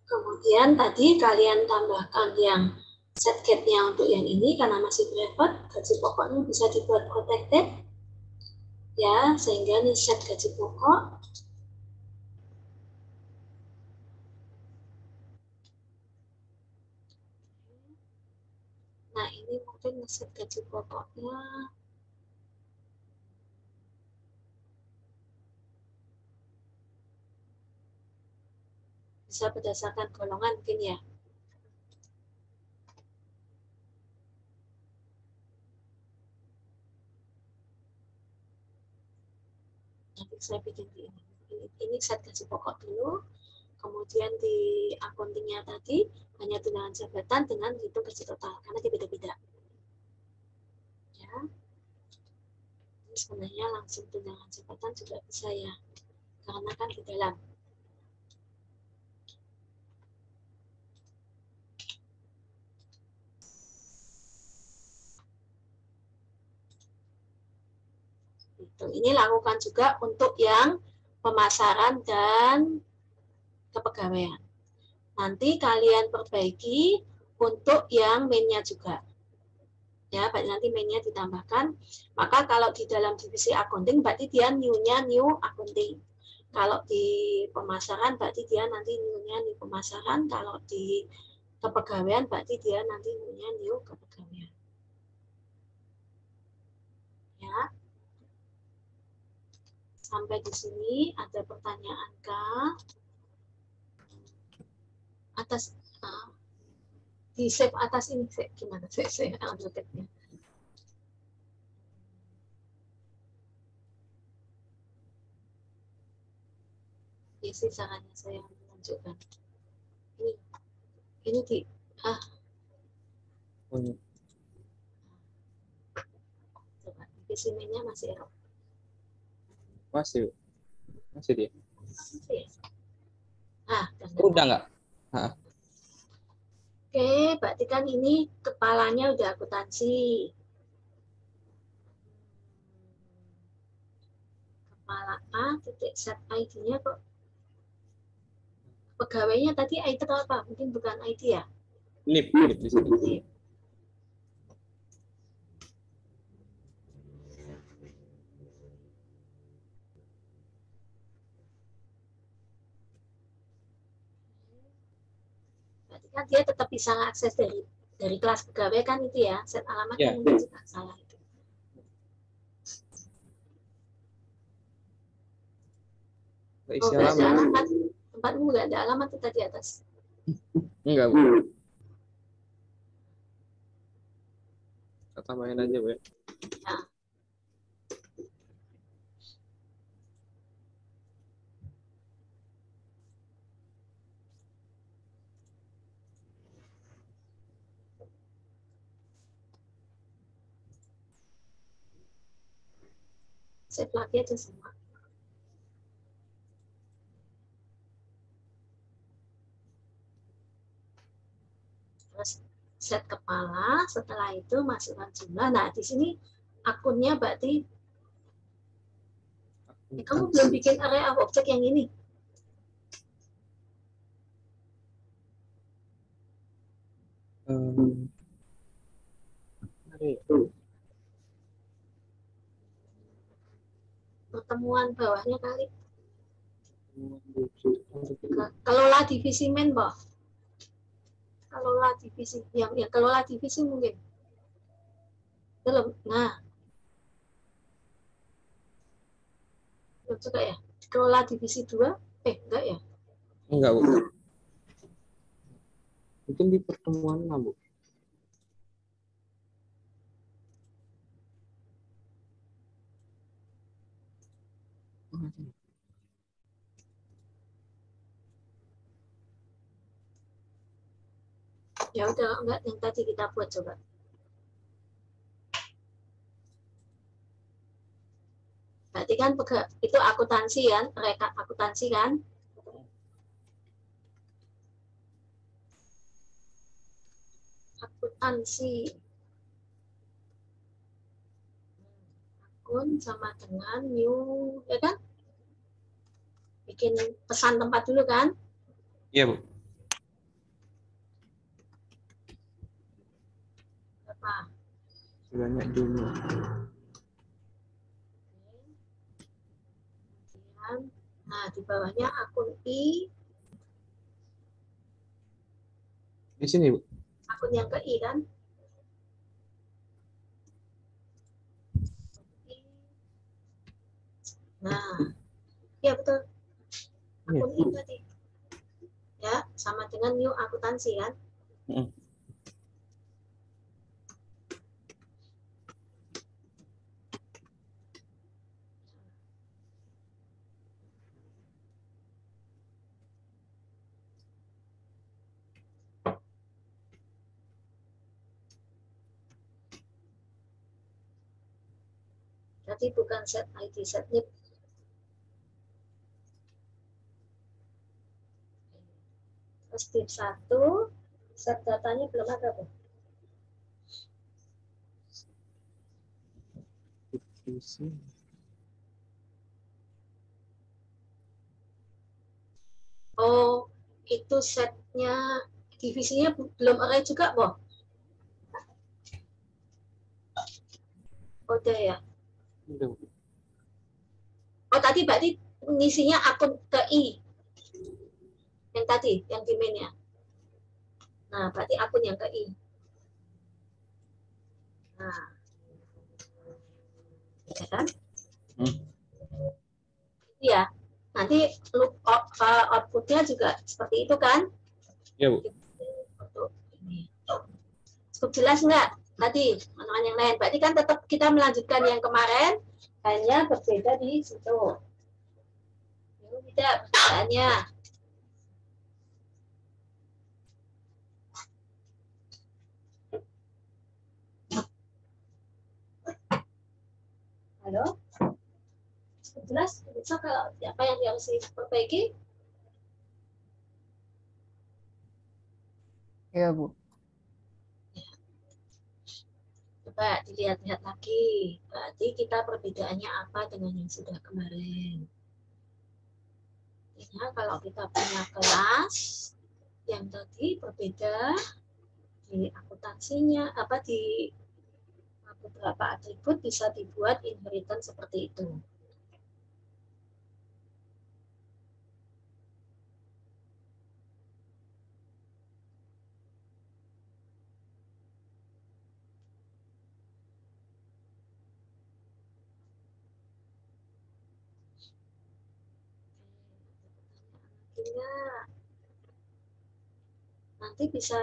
[SPEAKER 2] kemudian tadi kalian tambahkan yang set gap-nya untuk yang ini karena masih private, gaji pokoknya bisa dibuat protected ya, sehingga ini set gaji pokok. Nah, ini mungkin set gaji pokoknya bisa berdasarkan golongan mungkin ya. Nanti saya bikin di ini set gaji pokok dulu, kemudian di accountingnya tadi hanya tunjangan jabatan dengan hitung gaji total karena beda-beda. Ya, ini sebenarnya langsung tunjangan jabatan juga bisa ya, karena kan di dalam. Ini lakukan juga untuk yang pemasaran dan kepegawaian. Nanti kalian perbaiki untuk yang mainnya juga. Ya, nanti mainnya ditambahkan. Maka kalau di dalam divisi accounting berarti dia new-nya new accounting. Kalau di pemasaran berarti dia nanti new-nya new pemasaran. Kalau di kepegawaian berarti dia nanti new-nya new kepegawaian. Ya. Sampai di sini ada pertanyaan kah? Atas di save atas ini gimana? Saya upload-nya. Ini sih caranya saya menunjukkan. Ini di divisi minnya masih error.
[SPEAKER 1] Masih dia.
[SPEAKER 2] Oke. Nah,
[SPEAKER 1] Udah nggak?
[SPEAKER 2] oke, berarti kan ini kepalanya udah akuntansi. Kepala A, titik set ID-nya kok. Pegawainya tadi ID apa? Mungkin bukan ID ya?
[SPEAKER 1] Nip di sini.
[SPEAKER 2] Nip. Berarti kan dia tetap bisa mengakses dari kelas pegawai kan itu ya, set alamat
[SPEAKER 1] Ya.
[SPEAKER 2] kan mungkin juga salah itu.
[SPEAKER 1] Nggak
[SPEAKER 2] Oh,
[SPEAKER 1] isi
[SPEAKER 2] nggak ada
[SPEAKER 1] alamat.
[SPEAKER 2] alamat. Tempatmu nggak ada alamat itu tadi atas.
[SPEAKER 1] Enggak, Bu. Kita tambahin aja, Bu. Ya.
[SPEAKER 2] Ya. Save lagi aja semua. Terus set kepala, setelah itu masukkan jumlah. Nah, di sini akunnya berarti kamu belum bikin array of object yang ini. Pertemuan bawahnya kali. Kelola divisi men, Boh. Kelola divisi, yang kelola divisi mungkin. Belum. Nah. Belum juga ya. Kelola divisi 2. Enggak ya.
[SPEAKER 1] Enggak, Bu. Mungkin di pertemuan lah, Bu.
[SPEAKER 2] Ya udah, enggak yang tadi kita buat coba. Berarti kan itu akuntansi kan, rekap akuntansi kan. Akuntansi. Akun sama dengan new, ya kan? Bikin pesan tempat dulu kan?
[SPEAKER 1] Iya, Bu.
[SPEAKER 2] Berapa?
[SPEAKER 1] Banyak dulu.
[SPEAKER 2] Nah, di bawahnya akun I.
[SPEAKER 1] Di sini, Bu.
[SPEAKER 2] Akun yang ke I kan? Nah, ya betul. Akun I tadi. Ya, sama dengan new akuntansi kan? Jadi bukan set ID, set NIP. Terus tip 1, set datanya belum ada, Bu. Oh, itu setnya, divisinya belum array juga, Bu. Udah ya.
[SPEAKER 1] Udah, Bu.
[SPEAKER 2] Oh, tadi berarti ngisinya akun ke I. Yang tadi, yang di main-nya. Nah, berarti akun yang ke I. Nah. Ya kan? Iya. Nanti output-nya juga seperti itu kan?
[SPEAKER 1] Iya, Bu.
[SPEAKER 2] Cukup jelas nggak? Tadi, teman-teman yang lain. Berarti kan tetap kita melanjutkan yang kemarin, hanya berbeda di situ. Ini tidak perbedaannya. Halo? Jelas? Bisa kalau apa yang harus diperbaiki?
[SPEAKER 6] Iya, Bu.
[SPEAKER 2] Coba dilihat-lihat lagi. Berarti kita perbedaannya apa dengan yang sudah kemarin? Artinya kalau kita punya kelas yang tadi berbeda di akuntansinya, di beberapa atribut bisa dibuat inheritance seperti itu. Nanti bisa